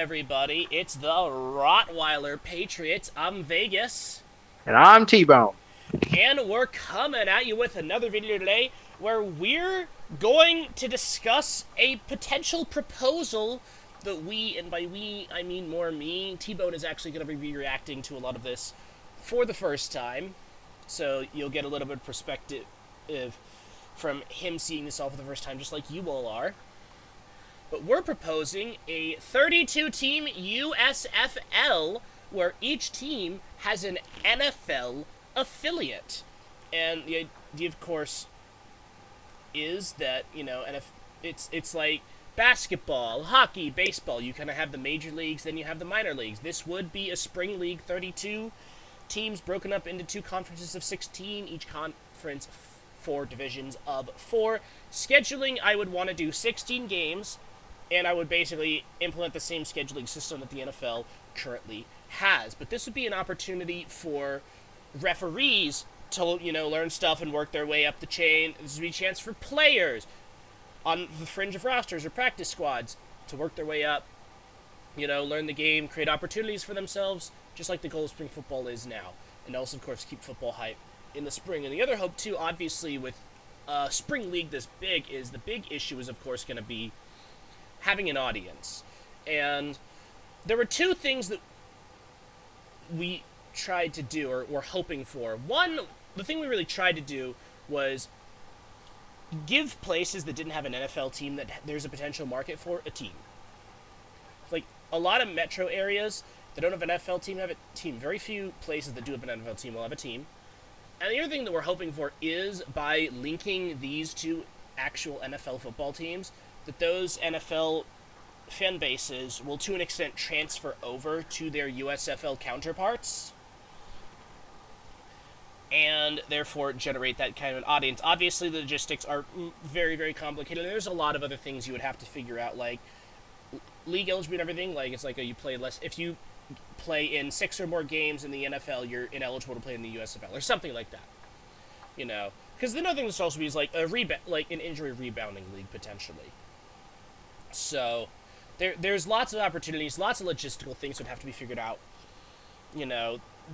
everybody? It's the Rottweiler Patriots. I'm Vegas. And I'm T-Bone. And we're coming at you with another video today where we're going to discuss a potential proposal that we, and by we, I mean more me, T-Bone is actually going to be reacting to a lot of this for the first time. So you'll get a little bit of perspective from him seeing this all for the first time, just like you all are. But we're proposing a 32-team USFL where each team has an NFL affiliate. And the idea, of course, is that, it's like basketball, hockey, baseball. You kind of have the major leagues, then you have the minor leagues. This would be a spring league, 32 teams broken up into two conferences of 16, each conference 4 divisions of 4. Scheduling, I would want to do 16 games, and I would basically implement the same scheduling system that the NFL currently has. But this would be an opportunity for referees to, learn stuff and work their way up the chain. This would be a chance for players on the fringe of rosters or practice squads to work their way up, learn the game, create opportunities for themselves, just like the goal of spring football is now. And also, of course, keep football hype in the spring. And the other hope, too, obviously, with a spring league this big, is the big issue is, of course, going to be having an audience. And there were two things that we tried to do, or were hoping for. One, the thing we really tried to do was give places that didn't have an NFL team that there's a potential market for a team. Like, a lot of metro areas that don't have an NFL team have a team. Very few places that do have an NFL team will have a team. And the other thing that we're hoping for is, by linking these two actual NFL football teams, that those NFL fan bases will to an extent transfer over to their USFL counterparts and therefore generate that kind of an audience. Obviously, the logistics are very, very complicated. There's a lot of other things you would have to figure out, like league eligibility and everything. Like, it's like you play less. If you play in 6 or more games in the NFL, you're ineligible to play in the USFL or something like that. Because the other thing this also be is like like an injury rebounding league potentially. So there's lots of opportunities, lots of logistical things that would have to be figured out,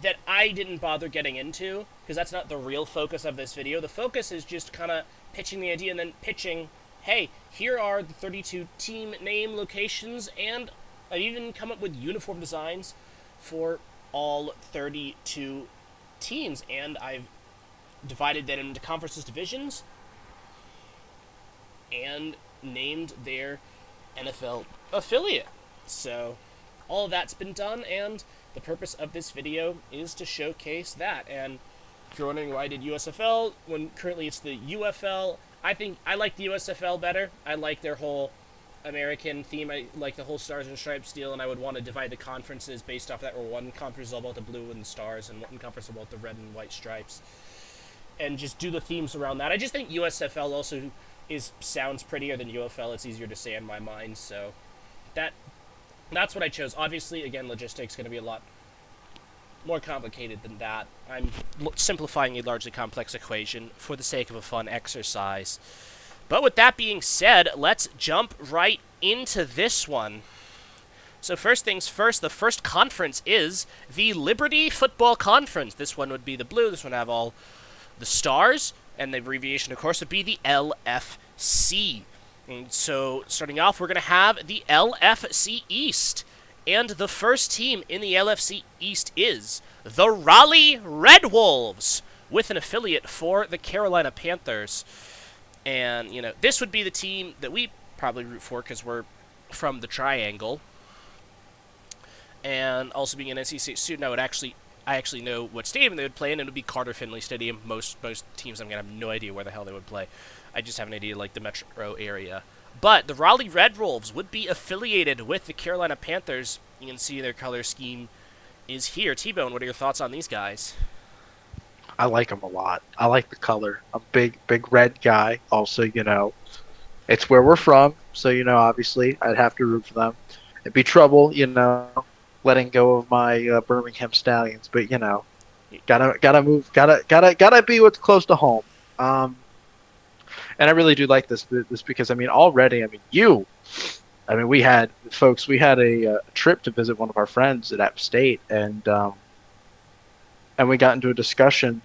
that I didn't bother getting into, because that's not the real focus of this video. The focus is just kind of pitching the idea and then pitching, hey, here are the 32 team name locations, and I've even come up with uniform designs for all 32 teams, and I've divided that into conferences, divisions, and named their NFL affiliate. So all of that's been done, and the purpose of this video is to showcase that. And if you're wondering why I did USFL when currently it's the UFL, I think I like the USFL better. I like their whole American theme. I like the whole stars and stripes deal, and I would want to divide the conferences based off that, where one conference is all about the blue and the stars, and one conference is about the red and white stripes, and just do the themes around that. I just think USFL also sounds prettier than UFL. It's easier to say in my mind, so that's what I chose. Obviously, again, logistics is going to be a lot more complicated than that. I'm simplifying a largely complex equation for the sake of a fun exercise. But with that being said, let's jump right into this one. So first things first, the first conference is the Liberty Football Conference. This one would be the blue. This one would have all the stars, and the abbreviation, of course, would be the LFC. And so, starting off, we're going to have the LFC East. And the first team in the LFC East is the Raleigh Red Wolves, with an affiliate for the Carolina Panthers. And, this would be the team that we probably root for because we're from the Triangle. And also being an NC State student, I actually know what stadium they would play in, and it would be Carter Finley Stadium. Most teams, I'm going to have no idea where the hell they would play. I just have an idea, like the metro area. But the Raleigh Red Wolves would be affiliated with the Carolina Panthers. You can see their color scheme is here. T-Bone, what are your thoughts on these guys? I like them a lot. I like the color. I'm a big red guy. Also, it's where we're from. So, obviously, I'd have to root for them. It'd be trouble, letting go of my Birmingham Stallions. But, gotta move. Gotta be what's close to home. And I really do like this because, already, you I mean, we had a trip to visit one of our friends at App State, and we got into a discussion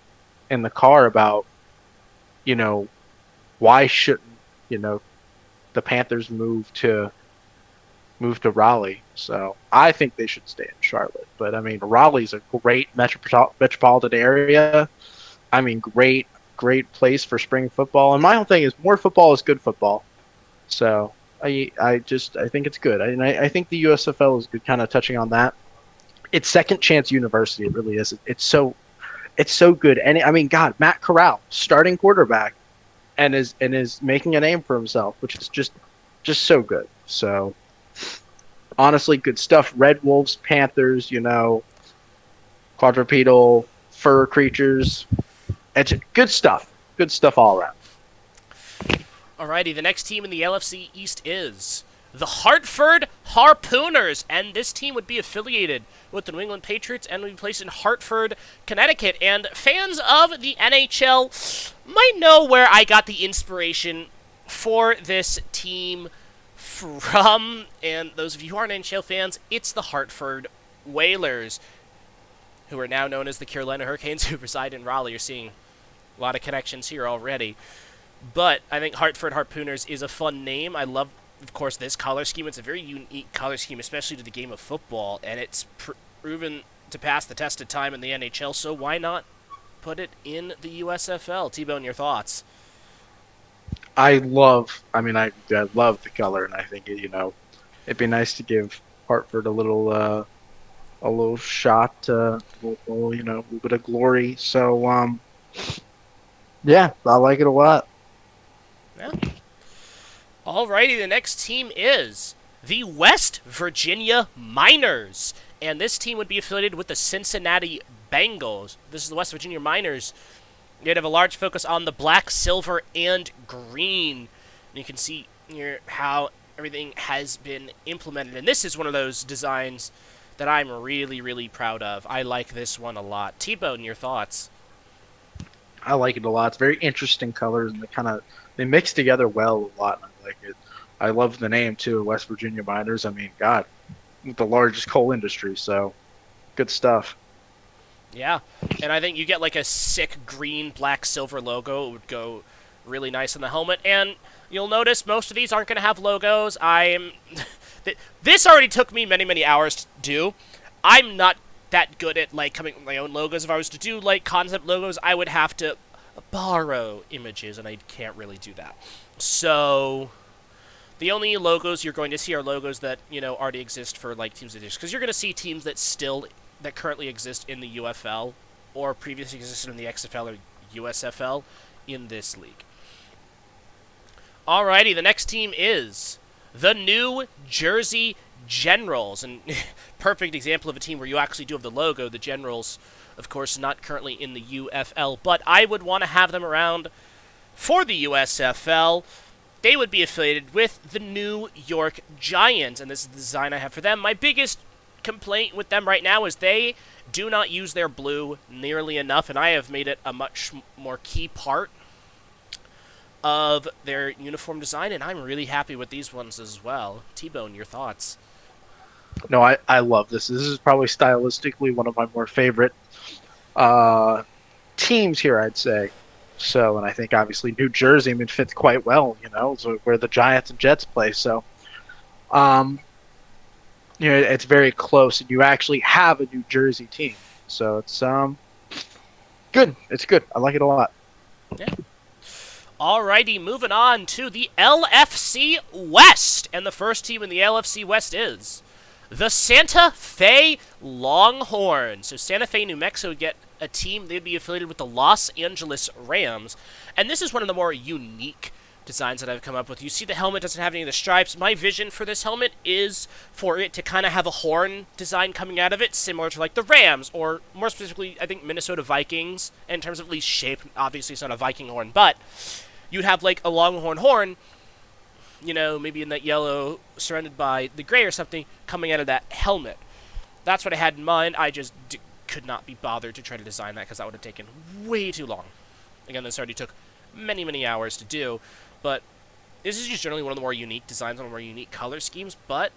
in the car about, you know, why shouldn't, you know, the Panthers move to Raleigh. So I think they should stay in Charlotte. But I mean, Raleigh's a great metropolitan area. I mean, great place for spring football. And my whole thing is more football is good football. So I think it's good. I think the USFL is good. Kind of touching on that. It's second chance university. It really is. It's so good. And I mean, God, Matt Corral, starting quarterback, and is making a name for himself, which is just so good. So honestly, good stuff. Red Wolves, Panthers, quadrupedal fur creatures. It's good stuff. Good stuff all around. Alrighty, the next team in the LFC East is the Hartford Harpooners, and this team would be affiliated with the New England Patriots and would be placed in Hartford, Connecticut. And fans of the NHL might know where I got the inspiration for this team from, and those of you who aren't NHL fans, it's the Hartford Whalers, who are now known as the Carolina Hurricanes, who reside in Raleigh. You're seeing a lot of connections here already. But I think Hartford Harpooners is a fun name. I love, of course, this color scheme. It's a very unique color scheme, especially to the game of football, and it's proven to pass the test of time in the NHL, so why not put it in the USFL? T-Bone, your thoughts? I love the color, and I think it'd be nice to give Hartford a little shot, a little bit of glory. So, yeah, I like it a lot. Yeah. Alrighty, the next team is the West Virginia Miners, and this team would be affiliated with the Cincinnati Bengals. This is the West Virginia Miners. They'd have a large focus on the black, silver, and green. And you can see here how everything has been implemented. And this is one of those designs that I'm really, really proud of. I like this one a lot. T-Bone, your thoughts? I like it a lot. It's very interesting colors, and they mix together well a lot, and I like it. I love the name too, West Virginia Miners. I mean, God, the largest coal industry, so good stuff. Yeah, and I think you get like a sick green, black, silver logo. It would go really nice on the helmet. And you'll notice most of these aren't going to have logos. This already took me many, many hours to do. I'm not that good at like coming up with my own logos. If I was to do like concept logos, I would have to borrow images, and I can't really do that. So the only logos you're going to see are logos that already exist for like teams edition, because you're going to see teams that currently exist in the UFL or previously existed in the XFL or USFL in this league. Alrighty, the next team is the New Jersey Generals, and perfect example of a team where you actually do have the logo. The Generals, of course, not currently in the UFL, but I would want to have them around for the USFL. They would be affiliated with the New York Giants, and this is the design I have for them. My biggest complaint with them right now is they do not use their blue nearly enough, and I have made it a much more key part of their uniform design, and I'm really happy with these ones as well. T-Bone, your thoughts? No, I love this. This is probably stylistically one of my more favorite teams here, I'd say. So, and I think obviously New Jersey, fits quite well, so where the Giants and Jets play. So, it's very close, and you actually have a New Jersey team. So it's good. It's good. I like it a lot. Yeah. Alrighty, moving on to the LFC West. And the first team in the LFC West is the Santa Fe Longhorns. So Santa Fe, New Mexico would get a team. They'd be affiliated with the Los Angeles Rams. And this is one of the more unique designs that I've come up with. You see the helmet doesn't have any of the stripes. My vision for this helmet is for it to kind of have a horn design coming out of it, similar to like the Rams, or more specifically, I think Minnesota Vikings, in terms of at least shape. Obviously, it's not a Viking horn, but you'd have like a longhorn horn, maybe in that yellow, surrounded by the gray or something, coming out of that helmet. That's what I had in mind. I just could not be bothered to try to design that because that would have taken way too long. Again, this already took many, many hours to do, but This is just generally one of the more unique designs, one of the more unique color schemes, but,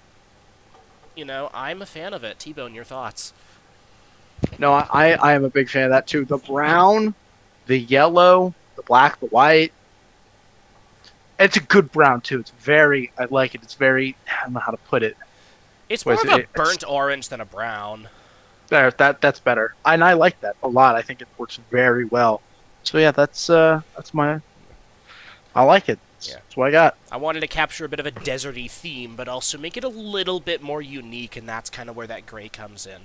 I'm a fan of it. T-Bone, your thoughts? No, I am a big fan of that too. The brown, the yellow, the black, the white. It's a good brown too. It's very, I like it. It's very, I don't know how to put it. It's What more is of it? a burnt orange than a brown. That's better. And I like that a lot. I think it works very well. So yeah, that's my. I like it. Yeah. That's what I got. I wanted to capture a bit of a deserty theme, but also make it a little bit more unique, and that's kind of where that gray comes in.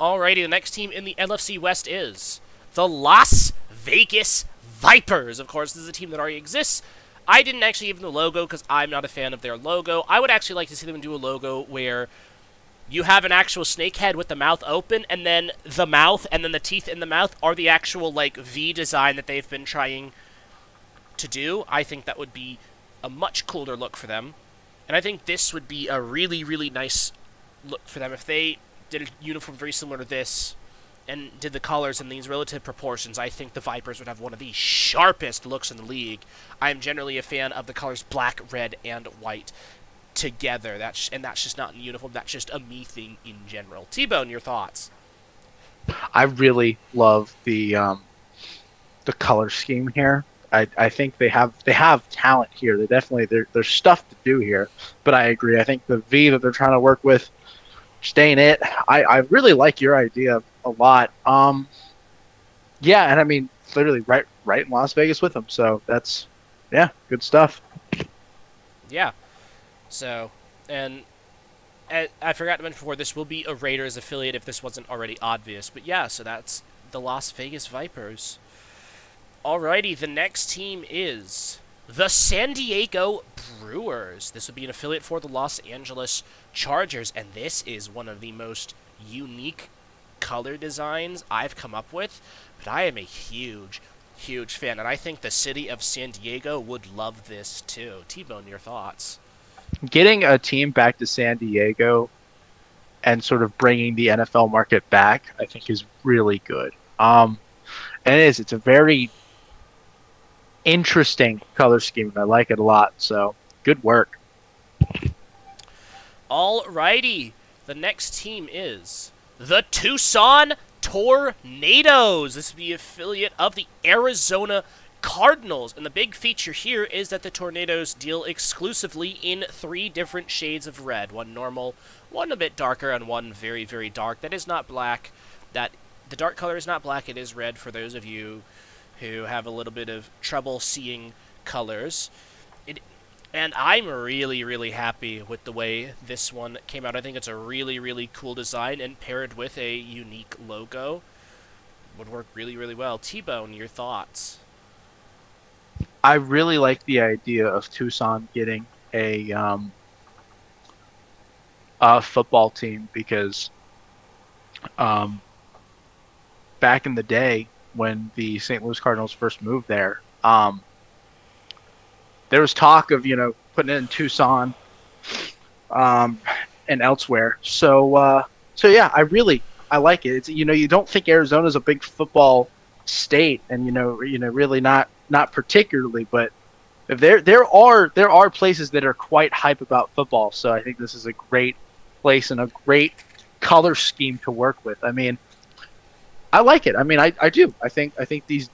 Alrighty, the next team in the LFC West is the Las Vegas Vipers. Of course, this is a team that already exists. I didn't actually give them the logo because I'm not a fan of their logo. I would actually like to see them do a logo where you have an actual snake head with the mouth open, and then the mouth and then the teeth in the mouth are the actual, like, V design that they've been trying to do. I think that would be a much cooler look for them. And I think this would be a really, really nice look for them if they did a uniform very similar to this and did the colors in these relative proportions. I think the Vipers would have one of the sharpest looks in the league. I am generally a fan of the colors black, red, and white together. That's just not in uniform. That's just a me thing in general. T-Bone, your thoughts? I really love the color scheme here. I think they have talent here. They definitely there's stuff to do here. But I agree. I think the V that they're trying to work with, staying it. I really like your idea a lot. Yeah, and I mean literally right in Las Vegas with them. So that's good stuff. Yeah. So, and I forgot to mention before, this will be a Raiders affiliate if this wasn't already obvious. But yeah, so that's the Las Vegas Vipers. Alrighty, the next team is the San Diego Brewers. This would be an affiliate for the Los Angeles Chargers, and this is one of the most unique color designs I've come up with, but I am a huge, huge fan, and I think the city of San Diego would love this too. T-Bone, your thoughts? Getting a team back to San Diego and sort of bringing the NFL market back, I think, is really good. And it's a very interesting color scheme, and I like it a lot. So, good work. Alrighty, the next team is the Tucson Tornadoes. This would be an affiliate of the Arizona Cardinals, and the big feature here is that the Tornadoes deal exclusively in 3 different shades of red. One normal, one a bit darker, and one very, very dark. That is not black. The dark color is not black, it is red for those of you who have a little bit of trouble seeing colors. And I'm really, really happy with the way this one came out. I think it's a really, really cool design, and paired with a unique logo would work really, really well. T-Bone, your thoughts? I really like the idea of Tucson getting a football team because back in the day when the St. Louis Cardinals first moved there, there was talk of putting it in Tucson and elsewhere. So yeah, I like it. It's you don't think Arizona's a big football state, and really not particularly, but if there are places that are quite hype about football. So I think this is a great place and a great color scheme to work with. I mean, I like it. I mean, I do. I think these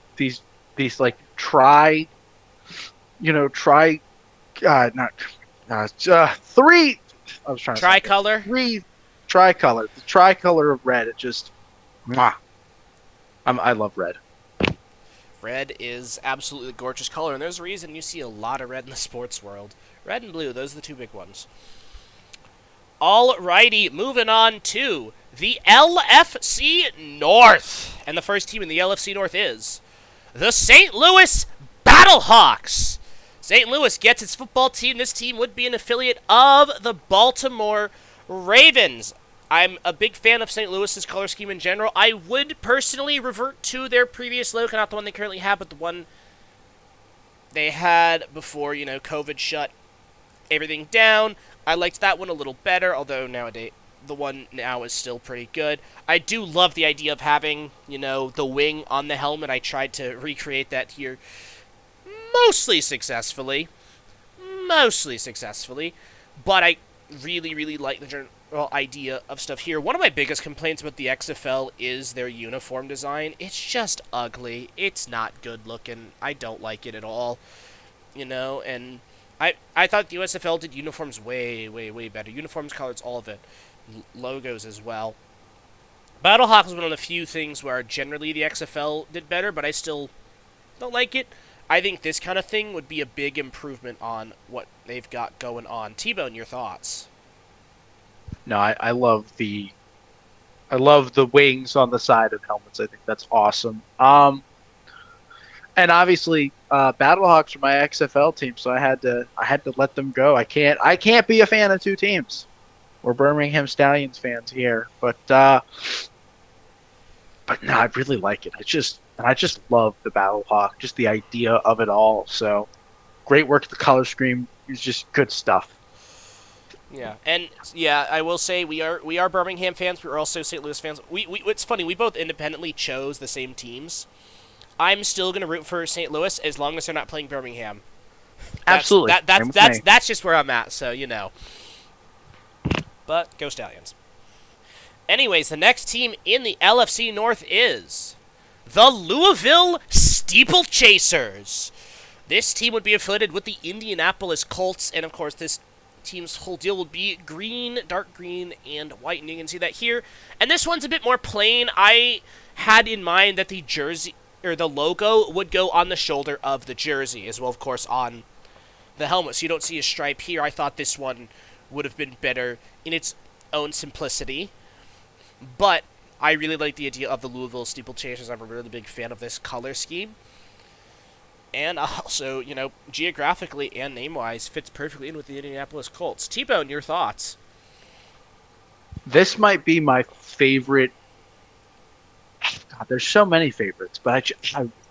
like three I was trying to Tricolor? 3 tricolor. The tricolor of red. It just mwah. I love red. Red is absolutely a gorgeous color, and there's a reason you see a lot of red in the sports world. Red and blue, those are the 2 big ones. Alrighty, moving on to the LFC North. And the first team in the LFC North is the St. Louis Battlehawks. St. Louis gets its football team. This team would be an affiliate of the Baltimore Ravens. I'm a big fan of St. Louis's color scheme in general. I would personally revert to their previous logo, not the one they currently have, but the one they had before, COVID shut everything down. I liked that one a little better, although nowadays the one now is still pretty good. I do love the idea of having, the wing on the helmet. I tried to recreate that here. mostly successfully. Mostly successfully. But I really, really like the general idea of stuff here. One of my biggest complaints about the XFL is their uniform design. It's just ugly. It's not good looking. I don't like it at all. And I thought the USFL did uniforms way, way, way better. Uniforms, colors, all of it. Logos as well. Battlehawk was one of the few things where generally the XFL did better, but I still don't like it. I think this kind of thing would be a big improvement on what they've got going on. T-Bone, your thoughts? No, I love the wings on the side of helmets. I think that's awesome. And obviously, Battlehawks are my XFL team, so I had to let them go. I can't be a fan of two teams. We're Birmingham Stallions fans here, but no, I really like it. I just love the Battlehawk, just the idea of it all. So great work. The color scheme is just good stuff. Yeah, and I will say we are Birmingham fans. We're also St. Louis fans. It's funny, we both independently chose the same teams. I'm still gonna root for St. Louis as long as they're not playing Birmingham. Absolutely, that's just where I'm at. So But go Stallions. Anyways, the next team in the LFC North is the Louisville Steeplechasers. This team would be affiliated with the Indianapolis Colts, and of course this team's whole deal would be green, dark green, and white, and you can see that here. And this one's a bit more plain. I had in mind that the jersey, or the logo, would go on the shoulder of the jersey, as well, of course, on the helmet, so you don't see a stripe here. I thought this one would have been better in its own simplicity, but I really like the idea of the Louisville Steeplechasers. I'm a really big fan of this color scheme. And also, geographically and name-wise, fits perfectly in with the Indianapolis Colts. T-Bone, your thoughts? This might be my favorite. God, there's so many favorites, but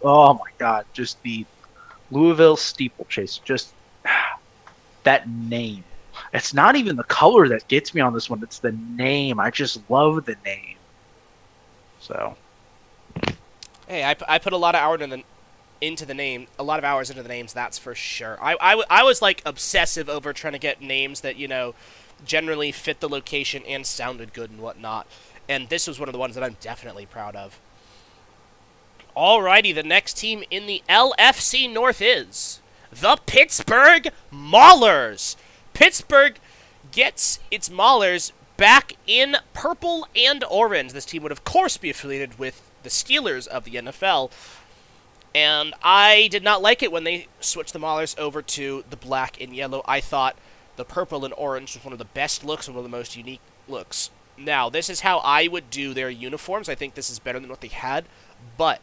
oh my God, just the Louisville Steeplechase, just that name. It's not even the color that gets me on this one. It's the name. I just love the name. So, hey, I put a lot of hours into the name, a lot of hours into the names. That's for sure. I was like obsessive over trying to get names that generally fit the location and sounded good and whatnot. And this was one of the ones that I'm definitely proud of. Alrighty, the next team in the LFC North is the Pittsburgh Maulers. Pittsburgh gets its Maulers back in purple and orange. This team would, of course, be affiliated with the Steelers of the NFL. And I did not like it when they switched the Maulers over to the black and yellow. I thought the purple and orange was one of the best looks and one of the most unique looks. Now, this is how I would do their uniforms. I think this is better than what they had. But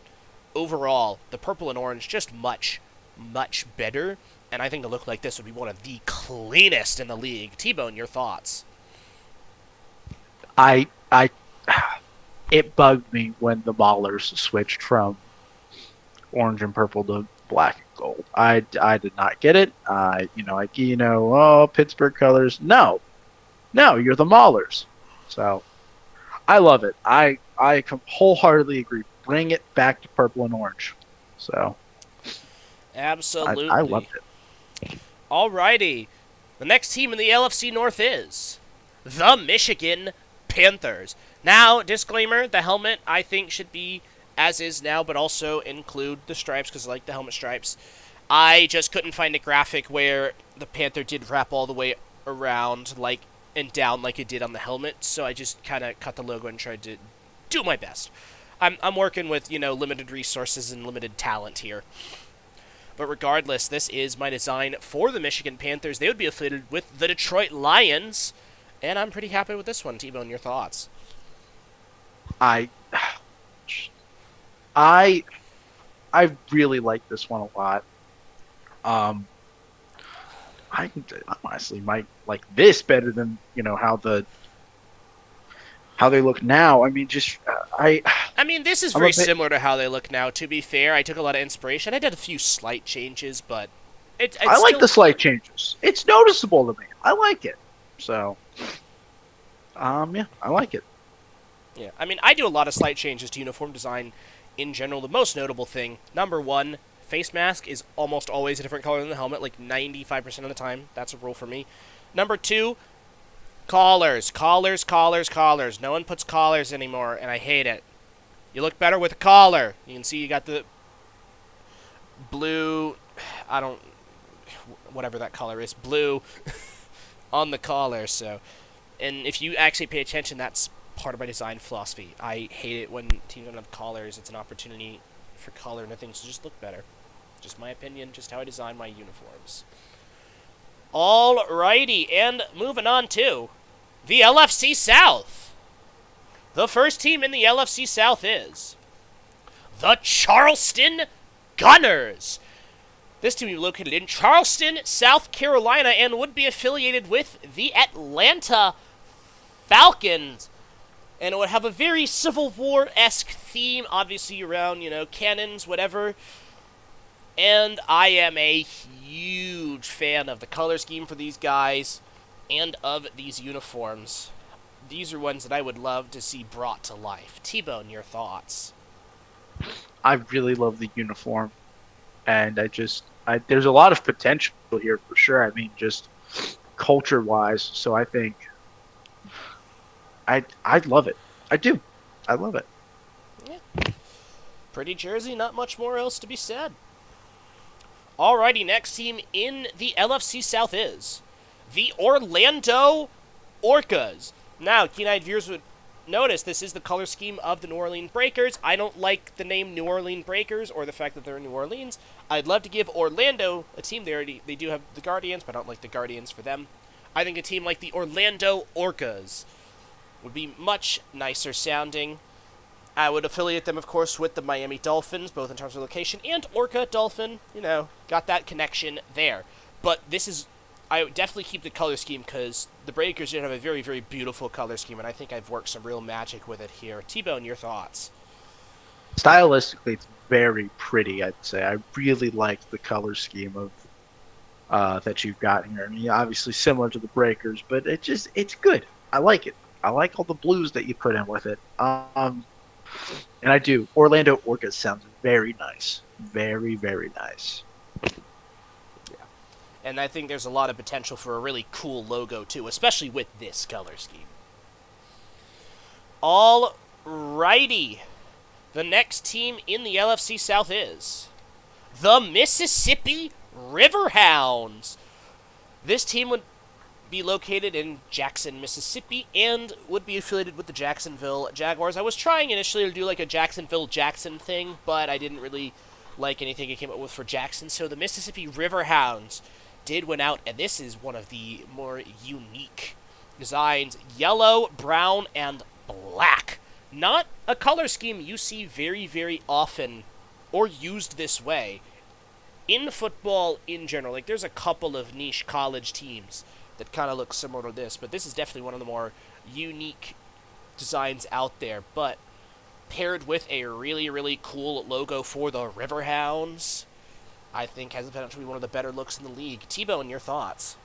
overall, the purple and orange, just much, much better. And I think a look like this would be one of the cleanest in the league. T-Bone, your thoughts? It bugged me when the Maulers switched from orange and purple to black and gold. I did not get it. Pittsburgh colors. No, you're the Maulers. So I love it. I wholeheartedly agree. Bring it back to purple and orange. So absolutely, I loved it. Alrighty, the next team in the LFC North is the Michigan Panthers. Now, disclaimer: the helmet I think should be as is now, but also include the stripes because I like the helmet stripes. I just couldn't find a graphic where the Panther did wrap all the way around and down like it did on the helmet, so I just kind of cut the logo and tried to do my best. I'm working with, limited resources and limited talent here. But regardless, this is my design for the Michigan Panthers. They would be affiliated with the Detroit Lions, and I'm pretty happy with this one. T-Bone, your thoughts? I really like this one a lot. I honestly might like this better than how they look now. I mean, this is very similar to how they look now. To be fair, I took a lot of inspiration. I did a few slight changes, but I like the slight changes. It's noticeable to me. I like it. So, I like it. Yeah, I do a lot of slight changes to uniform design in general. The most notable thing, number one, face mask is almost always a different color than the helmet, like 95% of the time. That's a rule for me. Number 2, collars. Collars, collars, collars. No one puts collars anymore, and I hate it. You look better with a collar. You can see you got the blue, whatever that color is, blue on the collar, so. And if you actually pay attention, that's part of my design philosophy. I hate it when teams don't have collars. It's an opportunity for color and things to just look better. Just my opinion, just how I design my uniforms. Alrighty, and moving on to the LFC South. The first team in the LFC South is the Charleston Gunners. This team is located in Charleston, South Carolina, and would be affiliated with the Atlanta Falcons. And it would have a very Civil War-esque theme, obviously around, cannons, whatever. And I am a huge fan of the color scheme for these guys and of these uniforms. These are ones that I would love to see brought to life. T-Bone, your thoughts? I really love the uniform, and there's a lot of potential here for sure. I mean, just culture-wise, so I think I love it. I do. I love it. Yeah. Pretty jersey, not much more else to be said. Alrighty, next team in the LFC South is the Orlando Orcas. Now, keen-eyed viewers would notice this is the color scheme of the New Orleans Breakers. I don't like the name New Orleans Breakers or the fact that they're in New Orleans. I'd love to give Orlando a team. They do have the Guardians, but I don't like the Guardians for them. I think a team like the Orlando Orcas would be much nicer sounding. I would affiliate them, of course, with the Miami Dolphins, both in terms of location and Orca Dolphin. Got that connection there. But I would definitely keep the color scheme because the Breakers did have a very, very beautiful color scheme, and I think I've worked some real magic with it here. T-Bone, your thoughts? Stylistically, it's very pretty, I'd say. I really like the color scheme of that you've got here. I mean, obviously similar to the Breakers, but it's good. I like it. I like all the blues that you put in with it. And I do. Orlando Orcas sounds very nice. Very, very nice. And I think there's a lot of potential for a really cool logo, too, especially with this color scheme. Alrighty. The next team in the LFC South is the Mississippi Riverhounds. This team would be located in Jackson, Mississippi, and would be affiliated with the Jacksonville Jaguars. I was trying initially to do like a Jacksonville-Jackson thing, but I didn't really like anything I came up with for Jackson, so the Mississippi Riverhounds did win out, and this is one of the more unique designs. Yellow, brown, and black. Not a color scheme you see very, very often or used this way in football in general. Like, there's a couple of niche college teams that kind of look similar to this, but this is definitely one of the more unique designs out there. But paired with a really, really cool logo for the Riverhounds, I think has the potential to be one of the better looks in the league. T-Bone, your thoughts?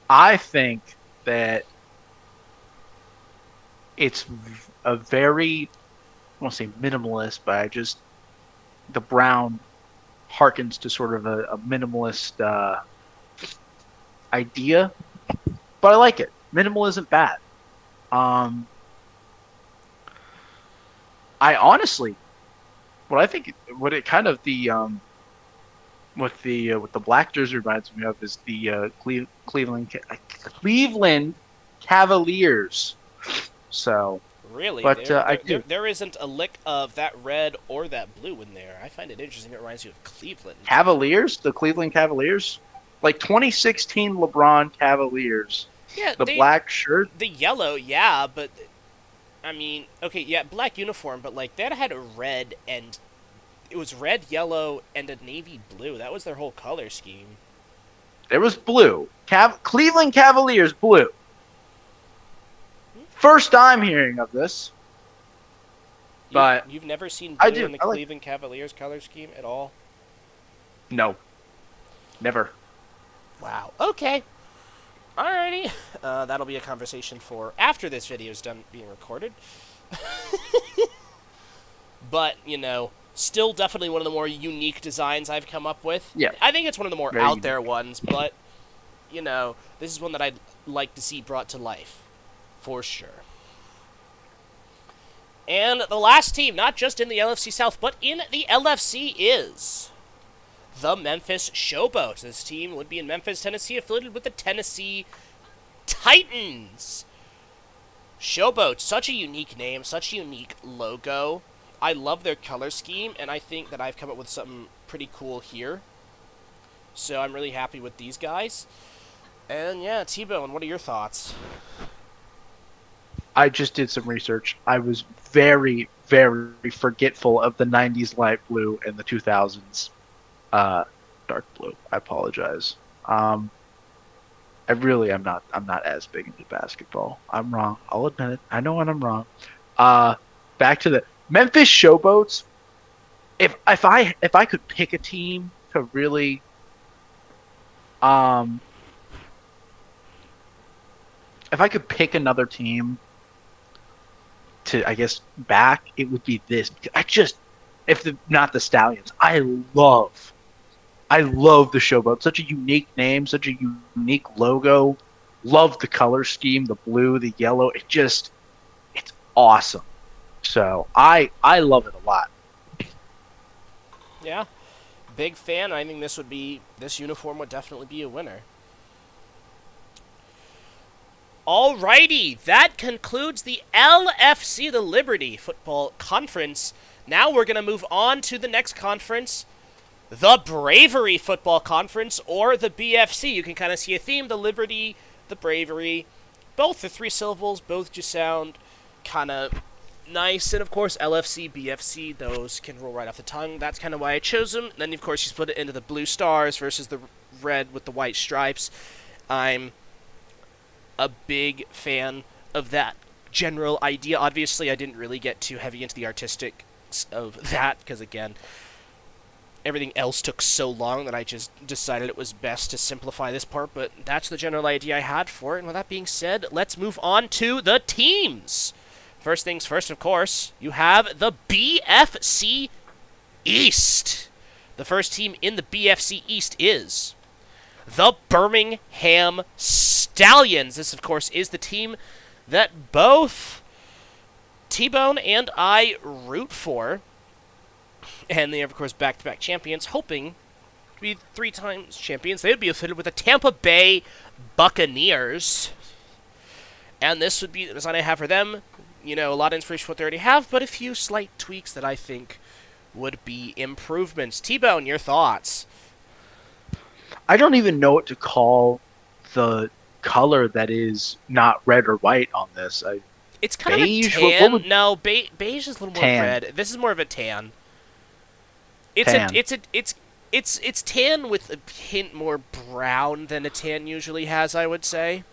I think that it's a very, I won't say minimalist, but the brown harkens to sort of a minimalist idea, but I like it. Minimal isn't bad. I honestly, what the black jersey reminds me of is the Cleveland Cavaliers. So really, but there isn't a lick of that red or that blue in there. I find it interesting. It reminds you of Cleveland Cavaliers, the Cleveland Cavaliers, like 2016 LeBron Cavaliers. Yeah, the black shirt, the yellow, yeah, but I mean, okay, yeah, black uniform, but like that had a red and it was red, yellow, and a navy blue. That was their whole color scheme. There was blue. Cleveland Cavaliers blue. First time hearing of this. But you've never seen blue in the Cleveland Cavaliers color scheme at all? No. Never. Wow. Okay. Alrighty. That'll be a conversation for after this video is done being recorded. But, Still definitely one of the more unique designs I've come up with. Yeah. I think it's one of the more Very out there ones, but, this is one that I'd like to see brought to life. For sure. And the last team, not just in the LFC South, but in the LFC is the Memphis Showboat. This team would be in Memphis, Tennessee, affiliated with the Tennessee Titans. Showboat, such a unique name, such a unique logo. I love their color scheme, and I think that I've come up with something pretty cool here. So I'm really happy with these guys. And yeah, T-Bone, what are your thoughts? I just did some research. I was very, very forgetful of the 90s light blue and the 2000s dark blue. I apologize. I really am not. I'm not as big into basketball. I'm wrong. I'll admit it. I know when I'm wrong. Back to the Memphis Showboats. If I could pick a team to really, if I could pick another team to, I guess, back, it would be this. Not the Stallions. I love the Showboat. Such a unique name, such a unique logo. Love the color scheme, the blue, the yellow. It's awesome. So I love it a lot. Yeah, big fan. I think this uniform would definitely be a winner. Alrighty, that concludes the LFC, the Liberty Football Conference. Now we're going to move on to the next conference, the Bravery Football Conference, or the BFC. You can kind of see a theme, the Liberty, the Bravery. Both are 3 syllables, both just sound kind of nice. And, of course, LFC, BFC, those can roll right off the tongue. That's kind of why I chose them. Then, of course, you split it into the blue stars versus the red with the white stripes. I'm a big fan of that general idea. Obviously, I didn't really get too heavy into the artistics of that because, again, everything else took so long that I just decided it was best to simplify this part, but that's the general idea I had for it. And with that being said, let's move on to the teams. First things first, of course, you have the BFC East. The first team in the BFC East is the Birmingham Stallions. This, of course, is the team that both T-Bone and I root for. And they are, of course, back-to-back champions, hoping to be 3 times champions. They would be affiliated with the Tampa Bay Buccaneers. And this would be the design I have for them. A lot of inspiration for what they already have, but a few slight tweaks that I think would be improvements. T-Bone, your thoughts? I don't even know what to call the color that is not red or white on this. It's kind beige? of a tan. No, beige is a little more tan. red. This is more of a tan. It's tan with a hint more brown than a tan usually has, I would say.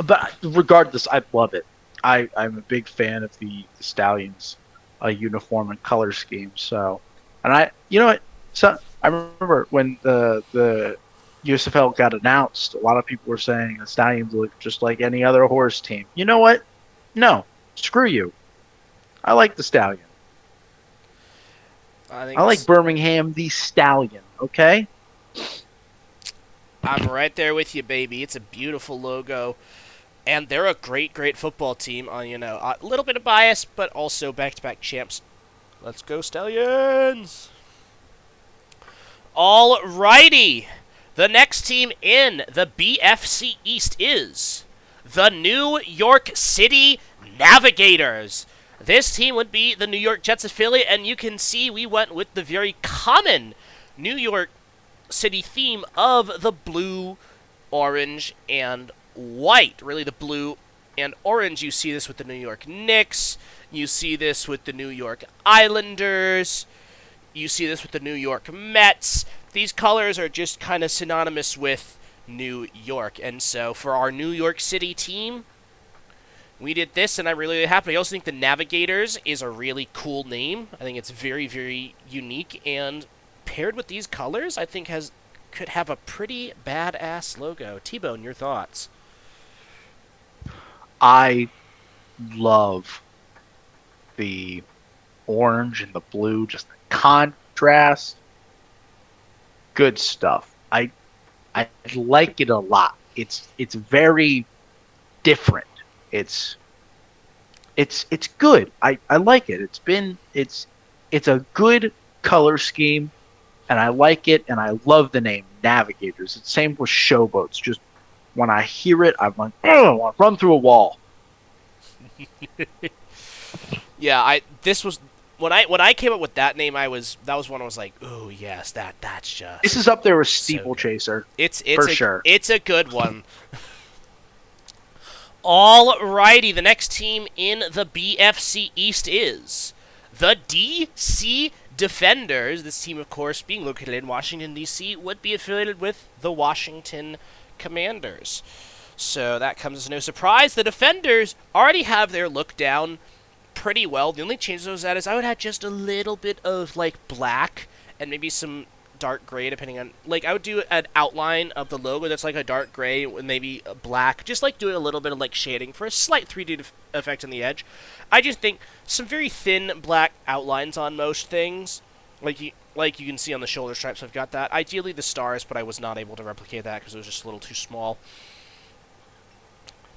But regardless, I love it. I'm a big fan of the Stallions uniform and color scheme. So, and you know what? So I remember when the USFL got announced, a lot of people were saying the Stallions look just like any other horse team. You know what? No, screw you. I like the Stallion. I like Birmingham the Stallion. Okay. I'm right there with you, baby. It's a beautiful logo. And they're a great, great football team. A little bit of bias, but also back-to-back champs. Let's go, Stallions! Alrighty! The next team in the BFC East is the New York City Navigators. This team would be the New York Jets affiliate, and you can see we went with the very common New York City theme of the blue, orange, and white. Really, the blue and orange. You see this with the New York Knicks. You see this with the New York Islanders. You see this with the New York Mets. These colors are just kind of synonymous with New York. And so for our New York City team, we did this, and I'm really happy. I also think the Navigators is a really cool name. I think it's very, very unique, and paired with these colors, I think could have a pretty badass logo. T-Bone, your thoughts? I love the orange and the blue, just the contrast. Good stuff. I like it a lot. It's very different. It's good. I like it. It's a good color scheme, and I like it, and I love the name Navigators. It's the same with Showboats. Just when I hear it, I'm like, oh, I want to run through a wall. Yeah, this was when I came up with that name. That was when I was like, "Ooh, yes, that's just." This is up there with so Steeplechaser. It's for sure. It's a good one. Alrighty, the next team in the BFC East is the DC Defenders. This team, of course, being located in Washington, D.C., would be affiliated with the Washington Commanders. So that comes as no surprise. The Defenders already have their look down pretty well. The only change to that is I would have just a little bit of, like, black and maybe some dark gray, depending on, like, I would do an outline of the logo that's like a dark gray with maybe a black, just like doing a little bit of like shading for a slight 3D effect on the edge. I just think some very thin black outlines on most things, like you can see on the shoulder stripes. I've got that. Ideally the stars, but I was not able to replicate that because it was just a little too small.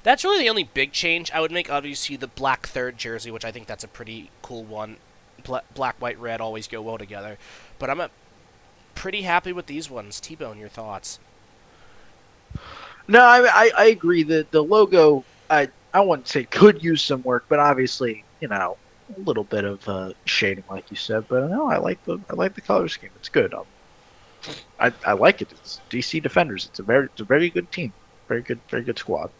That's really the only big change I would make. Obviously the black third jersey, which I think that's a pretty cool one. Black, white, red always go well together, but I'm pretty happy with these ones. T-Bone, your thoughts? No, I agree that the logo, I wouldn't say could use some work, but obviously, a little bit of shading, like you said. But no, I like the color scheme. It's good. I like it. It's DC Defenders. It's a very good team. Very good squad.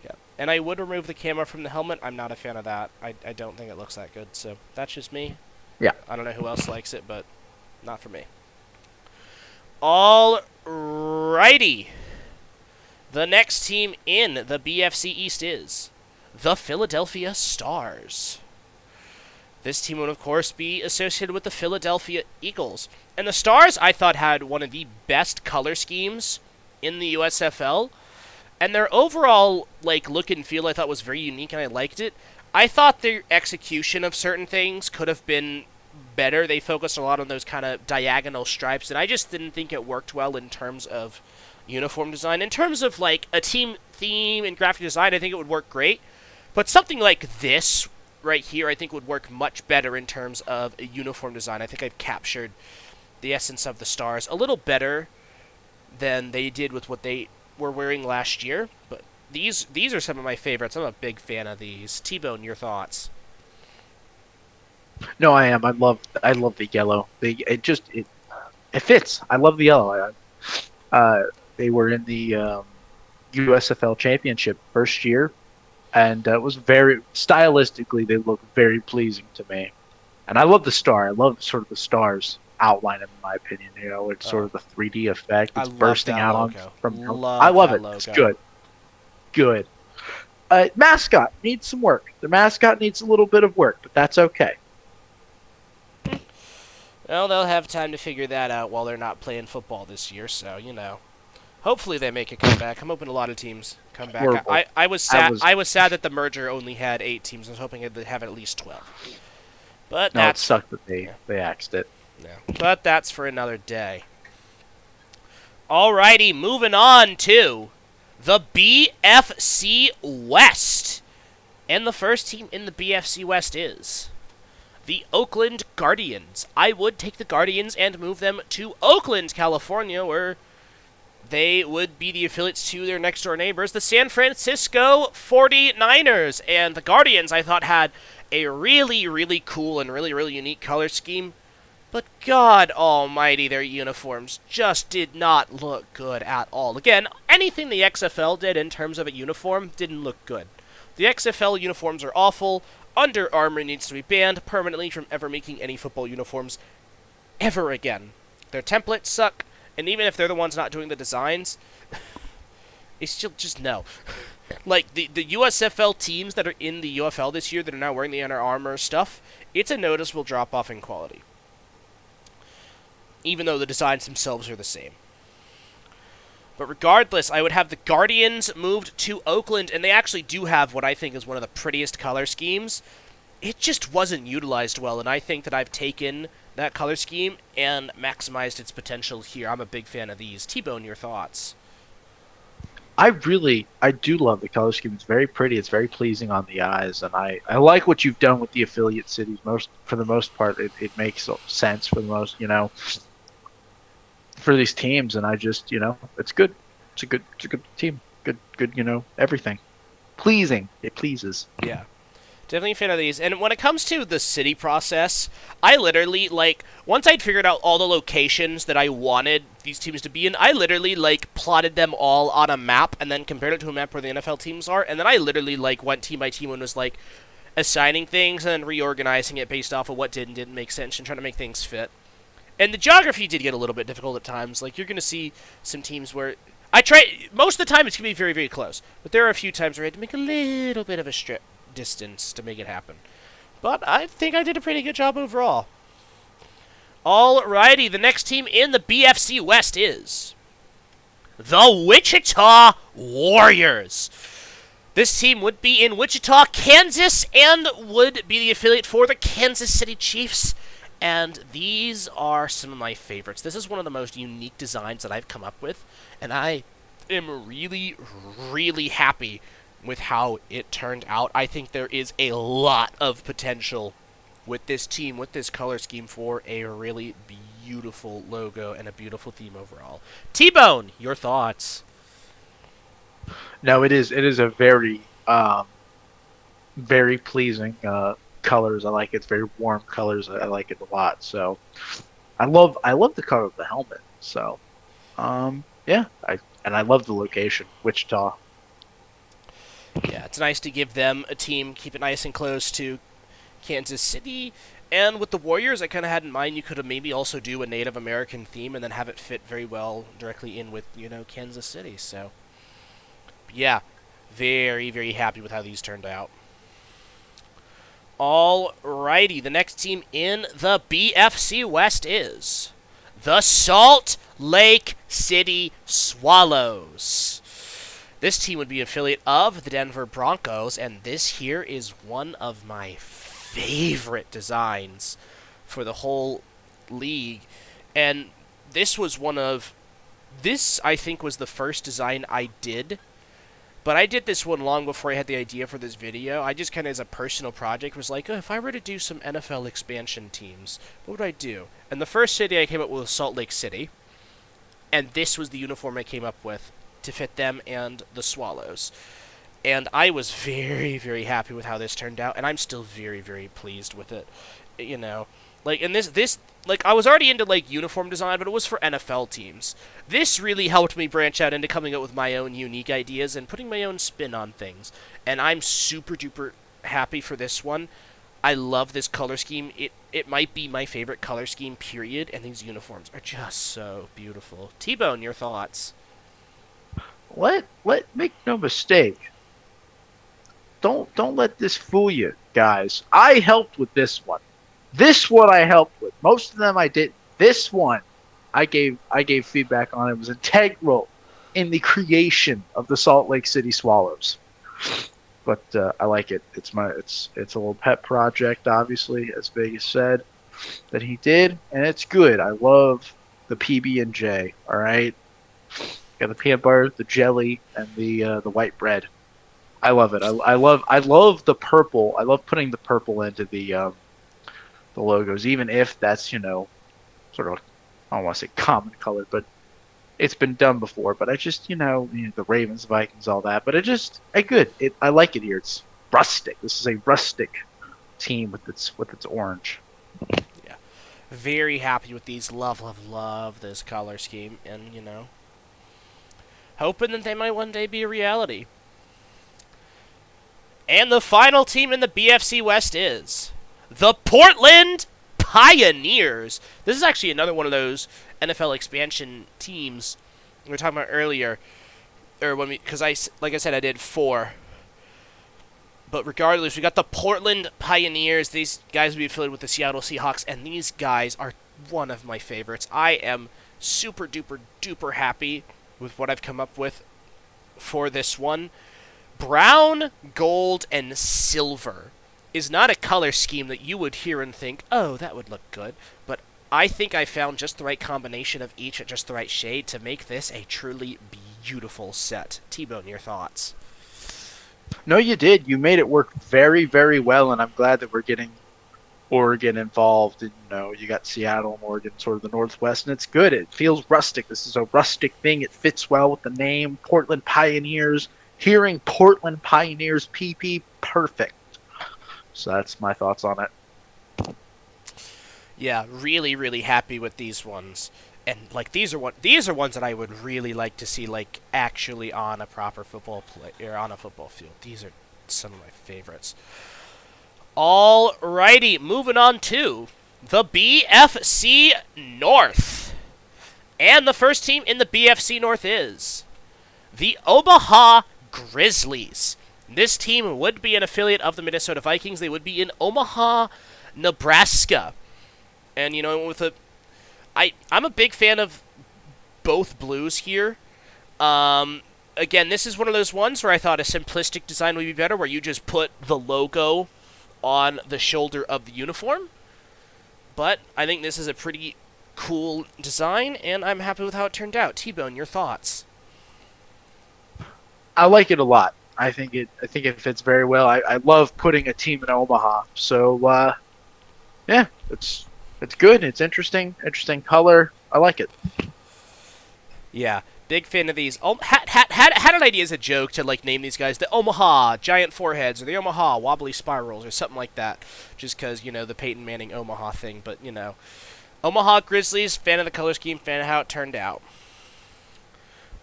Yeah, and I would remove the camera from the helmet. I'm not a fan of that. I don't think it looks that good. So that's just me. Yeah. I don't know who else likes it, but not for me. Alrighty. The next team in the BFC East is the Philadelphia Stars. This team would, of course, be associated with the Philadelphia Eagles. And the Stars, I thought, had one of the best color schemes in the USFL. And their overall, like, look and feel I thought was very unique, and I liked it. I thought their execution of certain things could have been better. They focused a lot on those kind of diagonal stripes, and I just didn't think it worked well in terms of uniform design. In terms of, like, a team theme and graphic design, I think it would work great. But something like this right here I think would work much better in terms of a uniform design. I think I've captured the essence of the Stars a little better than they did with what they were wearing last year. But these are some of my favorites. I'm a big fan of these. T-Bone, your thoughts? No, I am. I love the yellow. It fits. I love the yellow. They were in the USFL championship first year, and it was very stylistically. They look very pleasing to me, and I love the star. I love sort of the star's outline, in my opinion. It's sort of the 3D effect. It's bursting out from. I love it. Logo. It's good. Mascot needs some work. The mascot needs a little bit of work, but that's okay. Well, they'll have time to figure that out while they're not playing football this year, so, hopefully they make a comeback. I'm hoping a lot of teams come back. I was sad that the merger only had 8 teams. I was hoping they'd have at least 12. But it sucked that they axed it. Yeah, but that's for another day. Alrighty, moving on to the BFC West. And the first team in the BFC West is the Oakland Guardians. I would take the Guardians and move them to Oakland, California, where they would be the affiliates to their next-door neighbors, the San Francisco 49ers. And the Guardians, I thought, had a really, really cool and really, really unique color scheme. But God almighty, their uniforms just did not look good at all. Again, anything the XFL did in terms of a uniform didn't look good. The XFL uniforms are awful. Under Armour needs to be banned permanently from ever making any football uniforms ever again. Their templates suck, and even if they're the ones not doing the designs, it's still just no. Like, the USFL teams that are in the UFL this year that are now wearing the Under Armour stuff, it's a noticeable drop-off in quality. Even though the designs themselves are the same. But regardless, I would have the Guardians moved to Oakland, and they actually do have what I think is one of the prettiest color schemes it just wasn't utilized well, and I think that I've taken that color scheme and maximized its potential here. I'm a big fan of these. T-Bone, your thoughts? I do love the color scheme. It's very pretty. It's very pleasing on the eyes, and I like what you've done with the affiliate cities. For the most part, it makes sense for the most, for these teams, and I just, it's good. It's a good team. Good, everything. Pleasing. It pleases. Yeah. Definitely a fan of these. And when it comes to the city process, I literally, once I'd figured out all the locations that I wanted these teams to be in, I literally, plotted them all on a map and then compared it to a map where the NFL teams are. And then I literally, went team by team and was, assigning things and then reorganizing it based off of what did and didn't make sense and trying to make things fit. And the geography did get a little bit difficult at times. You're going to see some teams where... most of the time it's going to be very, very close. But there are a few times where I had to make a little bit of a strip distance to make it happen. But I think I did a pretty good job overall. Alrighty, the next team in the BFC West is the Wichita Warriors. This team would be in Wichita, Kansas, and would be the affiliate for the Kansas City Chiefs. And these are some of my favorites. This is one of the most unique designs that I've come up with, and I am really, really happy with how it turned out. I think there is a lot of potential with this team, with this color scheme, for a really beautiful logo and a beautiful theme overall. T-Bone, your thoughts? No, it is a very very pleasing colors. I like it. It's very warm colors. I like it a lot. So I love the color of the helmet. So yeah, I love the location, Wichita. Yeah, it's nice to give them a team, keep it nice and close to Kansas City. And with the Warriors, I kind of had in mind you could have maybe also do a Native American theme and then have it fit very well directly in with, Kansas City. So, yeah, very, very happy with how these turned out. Alrighty, the next team in the BFC West is the Salt Lake City Swallows. This team would be an affiliate of the Denver Broncos, and this here is one of my favorite designs for the whole league. And this, I think, was the first design I did. But I did this one long before I had the idea for this video. I just kind of, as a personal project, was like, if I were to do some NFL expansion teams, what would I do? And the first city I came up with was Salt Lake City. And this was the uniform I came up with to fit them and the Swallows. And I was very, very happy with how this turned out, and I'm still very, very pleased with it. And this I was already into, uniform design, but it was for NFL teams. This really helped me branch out into coming up with my own unique ideas and putting my own spin on things. And I'm super duper happy for this one. I love this color scheme. It might be my favorite color scheme, period, and these uniforms are just so beautiful. T-Bone, your thoughts? Let make no mistake. Don't let this fool you, guys. I helped with this one. This one I helped with. Most of them I didn't. This one I gave feedback on. It was integral in the creation of the Salt Lake City Swallows. But I like it. It's a little pet project, obviously, as Vegas said, that he did, and it's good. I love the PB&J. All right. Got the peanut butter, the jelly, and the white bread. I love it. I love the purple. I love putting the purple into the logos, even if that's sort of, I don't want to say common color, but it's been done before. But I just the Ravens, Vikings, all that. But I like it here. It's rustic. This is a rustic team with its orange. Yeah, very happy with these. Love this color scheme, and hoping that they might one day be a reality. And the final team in the BFC West is the Portland Pioneers. This is actually another one of those NFL expansion teams we were talking about earlier, because like I said, I did 4. But regardless, we got the Portland Pioneers. These guys will be affiliated with the Seattle Seahawks, and these guys are one of my favorites. I am super duper duper happy with what I've come up with for this one. Brown, gold, and silver is not a color scheme that you would hear and think, oh, that would look good. But I think I found just the right combination of each at just the right shade to make this a truly beautiful set. T-Bone, your thoughts? No, you did. You made it work very, very well, and I'm glad that we're getting Oregon involved. And, you got Seattle and Oregon, sort of the Northwest, and it's good. It feels rustic. This is a rustic thing. It fits well with the name, Portland Pioneers. Hearing Portland Pioneers PP, perfect. So that's my thoughts on it. Yeah, really, really happy with these ones. And these are ones that I would really like to see actually on a proper football play or on a football field. These are some of my favorites. Alrighty, moving on to the BFC North. And the first team in the BFC North is the Omaha Grizzlies. This team would be an affiliate of the Minnesota Vikings. They would be in Omaha, Nebraska. And, I'm a big fan of both blues here. Again, this is one of those ones where I thought a simplistic design would be better, where you just put the logo on the shoulder of the uniform. But I think this is a pretty cool design, and I'm happy with how it turned out. T-Bone, your thoughts? I like it a lot. I think it fits very well. I love putting a team in Omaha. So, yeah, it's good. It's interesting. Interesting color. I like it. Yeah, big fan of these. Had an idea as a joke to name these guys the Omaha Giant Foreheads or the Omaha Wobbly Spirals or something like that, just because the Peyton Manning Omaha thing. But Omaha Grizzlies, fan of the color scheme, fan of how it turned out.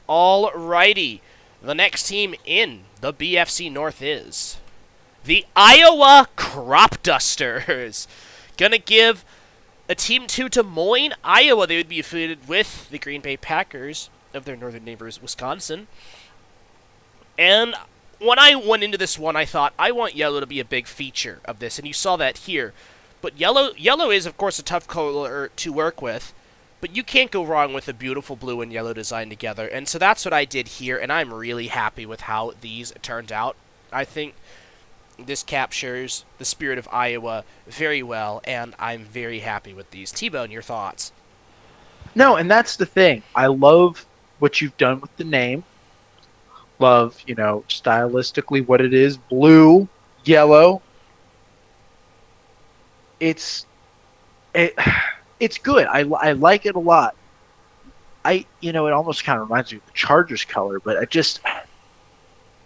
Alrighty, the next team in the BFC North is the Iowa Crop Dusters. Gonna give a team to Des Moines, Iowa. They would be affiliated with the Green Bay Packers of their northern neighbors, Wisconsin. And when I went into this one, I thought, I want yellow to be a big feature of this, and you saw that here. But yellow is, of course, a tough color to work with, but you can't go wrong with a beautiful blue and yellow design together. And so that's what I did here, and I'm really happy with how these turned out. I think this captures the spirit of Iowa very well, and I'm very happy with these. T-Bone, your thoughts? No, and that's the thing. I love what you've done with the name. Love, stylistically what it is. Blue, yellow. It's good. I like it a lot. It almost kind of reminds me of the Chargers color, but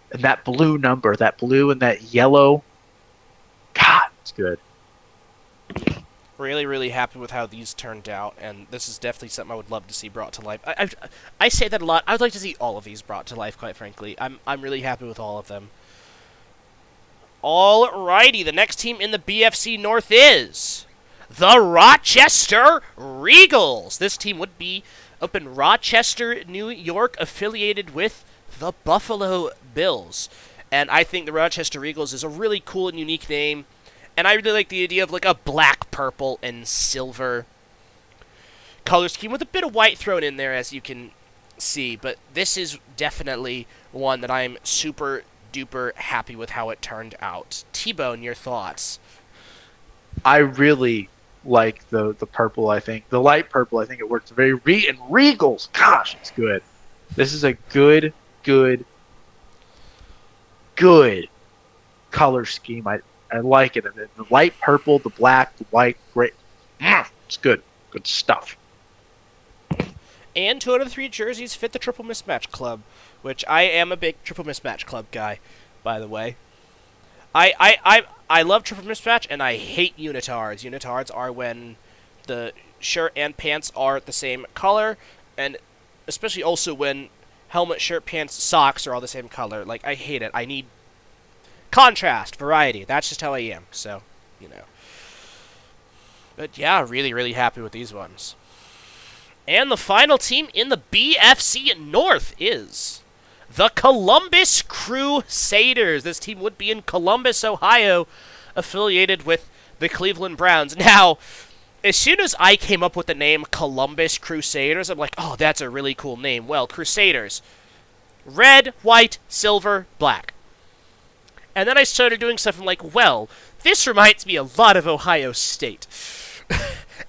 and that blue number, that blue and that yellow, God, it's good. Really, really happy with how these turned out, and this is definitely something I would love to see brought to life. I say that a lot. I would like to see all of these brought to life, quite frankly. I'm really happy with all of them. Alrighty, the next team in the BFC North is the Rochester Regals. This team would be up in Rochester, New York, affiliated with the Buffalo Bills. And I think the Rochester Regals is a really cool and unique name. And I really like the idea of a black, purple, and silver color scheme with a bit of white thrown in there, as you can see. But this is definitely one that I'm super duper happy with how it turned out. T-Bone, your thoughts? I really like the purple, I think. The light purple, I think it works very... and Regals, gosh, it's good. This is a good color scheme. I like it. The light purple, the black, the white, great. It's good. Good stuff. And 2 out of the 3 jerseys fit the Triple Mismatch Club, which I am a big Triple Mismatch Club guy, by the way. I love Triple Mismatch, and I hate unitards. Unitards are when the shirt and pants are the same color, and especially also when helmet, shirt, pants, socks are all the same color. I hate it. I need contrast, variety. That's just how I am. So, But yeah, really, really happy with these ones. And the final team in the BFC North is the Columbus Crusaders. This team would be in Columbus, Ohio, affiliated with the Cleveland Browns. Now, as soon as I came up with the name Columbus Crusaders, I'm like, oh, that's a really cool name. Well, Crusaders. Red, white, silver, black. And then I started doing stuff, I'm like, well, this reminds me a lot of Ohio State.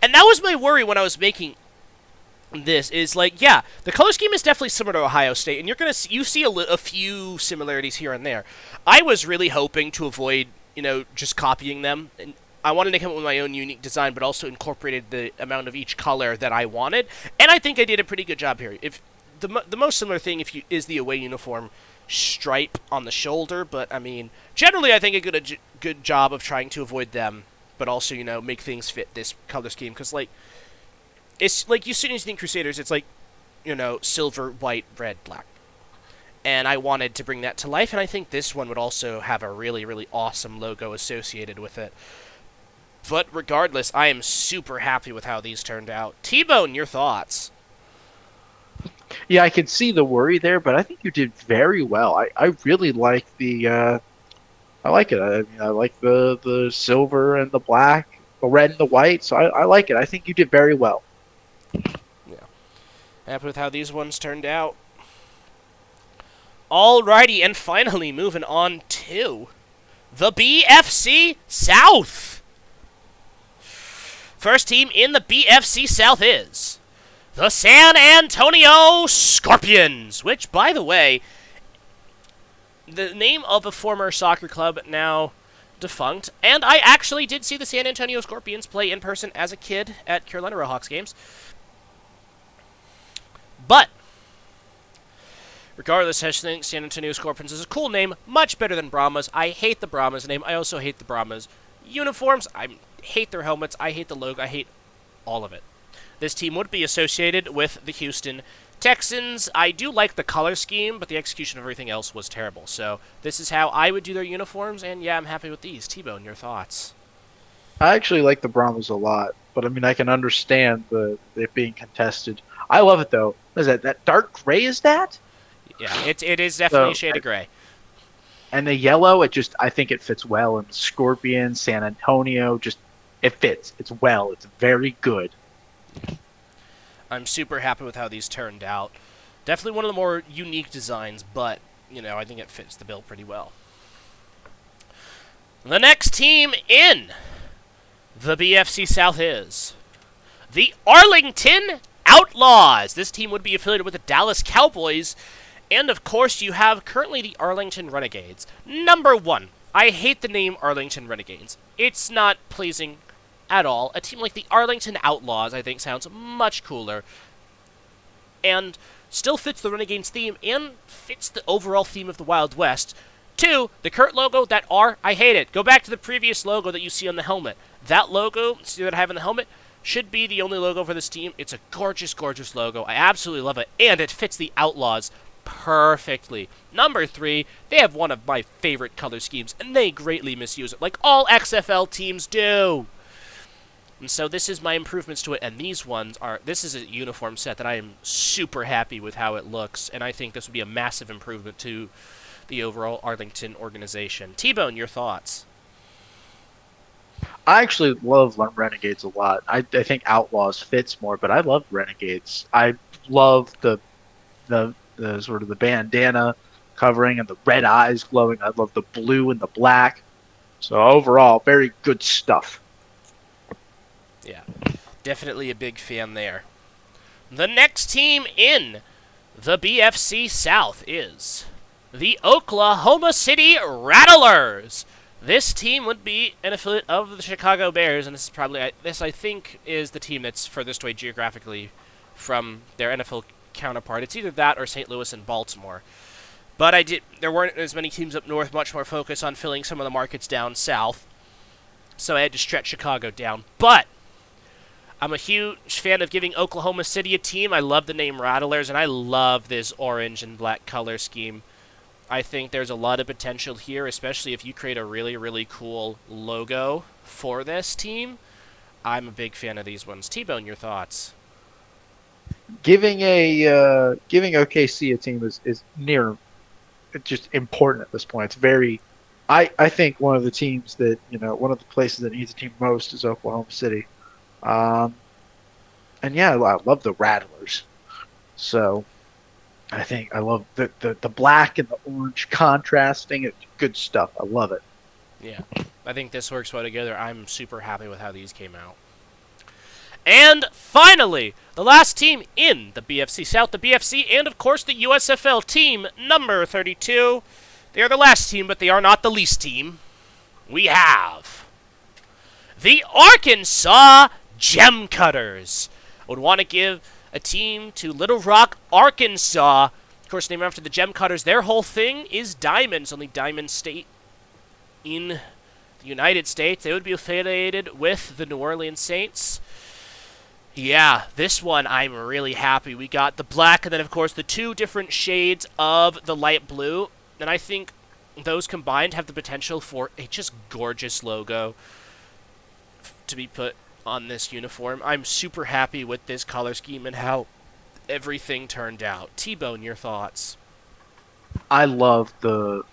And that was my worry when I was making this, is like, yeah, the color scheme is definitely similar to Ohio State, and you see a few similarities here and there. I was really hoping to avoid, just copying them, and I wanted to come up with my own unique design, but also incorporated the amount of each color that I wanted, and I think I did a pretty good job here. If the most similar thing is the away uniform stripe on the shoulder, but I mean, generally I think I did a good job of trying to avoid them, but also, make things fit this color scheme, because, like, it's like, you see in Crusaders, it's like, silver, white, red, black. And I wanted to bring that to life, and I think this one would also have a really, really awesome logo associated with it. But regardless, I am super happy with how these turned out. T-Bone, your thoughts? Yeah, I could see the worry there, but I think you did very well. I really like I like it. I mean, I like the silver and the black, the red and the white, so I like it. I think you did very well. Yeah. Happy with how these ones turned out. Alrighty, and finally moving on to the BFC South. First team in the BFC South is the San Antonio Scorpions, which, by the way, the name of a former soccer club now defunct, and I actually did see the San Antonio Scorpions play in person as a kid at Carolina Roadhawks games. But regardless, I think San Antonio Scorpions is a cool name, much better than Brahmas. I hate the Brahmas name. I also hate the Brahmas uniforms. I hate their helmets. I hate the logo. I hate all of it. This team would be associated with the Houston Texans. I do like the color scheme, but the execution of everything else was terrible. So this is how I would do their uniforms, and yeah, I'm happy with these. T-Bone, your thoughts? I actually like the Brahmas a lot, but I mean, I can understand it being contested. I love it though. What is that? That dark gray is that? Yeah, it is definitely a shade of gray. And the yellow, I think it fits well. And Scorpion, San Antonio, it fits. It's very good. I'm super happy with how these turned out. Definitely one of the more unique designs, but, I think it fits the bill pretty well. The next team in the BFC South is the Arlington Outlaws. This team would be affiliated with the Dallas Cowboys. And, of course, you have currently the Arlington Renegades. Number one, I hate the name Arlington Renegades. It's not pleasing at all. A team like the Arlington Outlaws, I think, sounds much cooler. And still fits the Renegades theme and fits the overall theme of the Wild West. Two, the current logo, that R, I hate it. Go back to the previous logo that you see on the helmet. That logo, see that I have in the helmet, should be the only logo for this team. It's a gorgeous, gorgeous logo. I absolutely love it. And it fits the Outlaws perfectly. Number three, they have one of my favorite color schemes, and they greatly misuse it, like all XFL teams do. And so this is my improvements to it, and this is a uniform set that I am super happy with how it looks, and I think this would be a massive improvement to the overall Arlington organization. T-Bone, your thoughts? I actually love Renegades a lot. I think Outlaws fits more, but I love Renegades. I love the sort of the bandana covering and the red eyes glowing. I love the blue and the black. So overall, very good stuff. Yeah, definitely a big fan there. The next team in the BFC South is the Oklahoma City Rattlers. This team would be an affiliate of the Chicago Bears, and this I think is the team that's furthest away geographically from their NFL counterpart. It's either that or St. Louis and Baltimore. But there weren't as many teams up north, much more focused on filling some of the markets down south. So I had to stretch Chicago down. But I'm a huge fan of giving Oklahoma City a team. I love the name Rattlers, and I love this orange and black color scheme. I think there's a lot of potential here, especially if you create a really, really cool logo for this team. I'm a big fan of these ones. T-Bone, your thoughts? Giving OKC a team is near just important at this point. It's very, I think one of the teams that one of the places that needs a team most is Oklahoma City, and yeah, I love the Rattlers. So I think I love the black and the orange contrasting. It's good stuff. I love it. Yeah, I think this works well together. I'm super happy with how these came out. And finally, the last team in the BFC South, the BFC, and of course the USFL team number 32. They are the last team, but they are not the least team. We have the Arkansas Gem Cutters. I would want to give a team to Little Rock, Arkansas. Of course, named after the Gem Cutters. Their whole thing is diamonds. Only Diamond State in the United States. They would be affiliated with the New Orleans Saints. Yeah, this one I'm really happy. We got the black and then, of course, the two different shades of the light blue. And I think those combined have the potential for a just gorgeous logo to be put on this uniform. I'm super happy with this color scheme and how everything turned out. T-Bone, your thoughts? I love the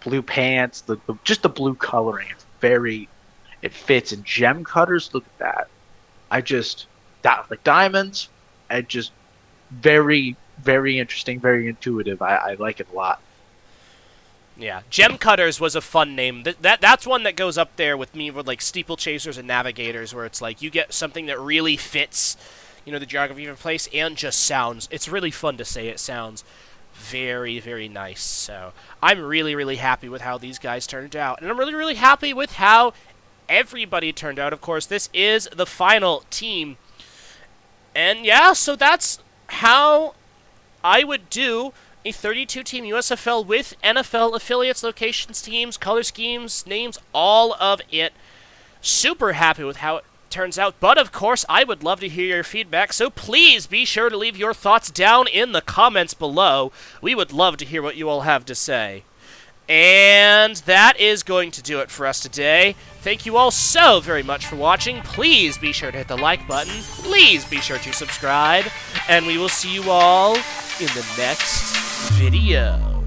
blue pants, just the blue coloring. It's it fits. And Gem Cutters, look at that. Like diamonds, and just very, very interesting, very intuitive. I like it a lot. Yeah, Gem Cutters was a fun name. That's one that goes up there with me with like Steeplechasers and Navigators, where it's like you get something that really fits, the geography of a place and just sounds. It's really fun to say. It sounds very, very nice. So I'm really, really happy with how these guys turned out, and I'm really, really happy with how everybody turned out. Of course, this is the final team, and yeah, so that's how I would do a 32-team USFL with NFL affiliates, locations, teams, color schemes, names, all of it. Super happy with how it turns out. But, of course, I would love to hear your feedback, so please be sure to leave your thoughts down in the comments below. We would love to hear what you all have to say. And that is going to do it for us today. Thank you all so very much for watching. Please be sure to hit the like button. Please be sure to subscribe. And we will see you all in the next video.